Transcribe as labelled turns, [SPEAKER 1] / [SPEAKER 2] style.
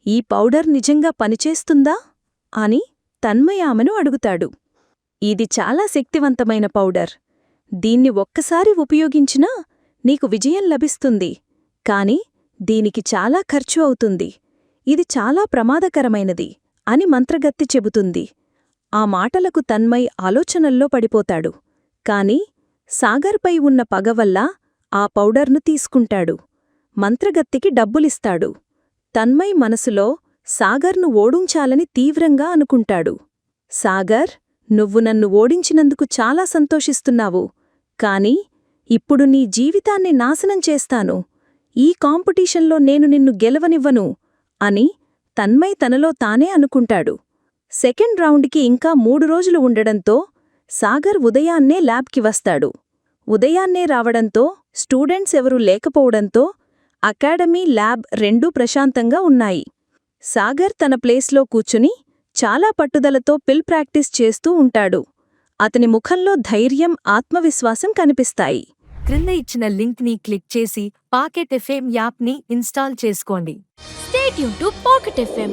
[SPEAKER 1] ఈ పౌడర్ నిజంగా పనిచేస్తుందా అని తన్మయ్ ఆమెను అడుగుతాడు. ఇది చాలా శక్తివంతమైన పౌడర్. దీన్ని ఒక్కసారి ఉపయోగించినా నీకు విజయం లభిస్తుంది. కాని దీనికి చాలా ఖర్చు అవుతుంది. ఇది చాలా ప్రమాదకరమైనది అని మంత్రగత్తె చెబుతుంది. ఆ మాటలకు తన్మయ్ ఆలోచనల్లో పడిపోతాడు. కాని సాగర్పై ఉన్న పగవల్ల ఆ పౌడర్ను తీసుకుంటాడు. మంత్రగత్తెకి డబ్బులిస్తాడు. తన్మయ్ మనసులో సాగర్ను ఓడించాలని తీవ్రంగా అనుకుంటాడు. సాగర్, నువ్వు నన్ను ఓడించినందుకు చాలా సంతోషిస్తున్నావు. కాని ఇప్పుడు నీ జీవితాన్ని నాశనం చేస్తాను. ఈ కాంపిటీషన్లో నేను నిన్ను గెలవనివ్వను అని తన్మయ్ తనలో తానే అనుకుంటాడు. సెకండ్ రౌండ్కి ఇంకా 3 రోజులు ఉండడంతో సాగర్ ఉదయాన్నే ల్యాబ్కి వస్తాడు. ఉదయాన్నే రావడంతో స్టూడెంట్స్ ఎవరూ లేకపోవడంతో అకాడమీ, ల్యాబ్ రెండూ ప్రశాంతంగా ఉన్నాయి. సాగర్ తన ప్లేస్లో కూర్చుని చాలా పట్టుదలతో పిల్ ప్రాక్టీస్ చేస్తూ ఉంటాడు. అతని ముఖంలో ధైర్యం, ఆత్మవిశ్వాసం కనిపిస్తాయి.
[SPEAKER 2] క్రింద ఇచ్చిన లింక్ని క్లిక్ చేసి పాకెట్ ఎఫ్ఎం యాప్ని ఇన్స్టాల్ చేసుకోండి.
[SPEAKER 3] Stay tuned to Pocket FM.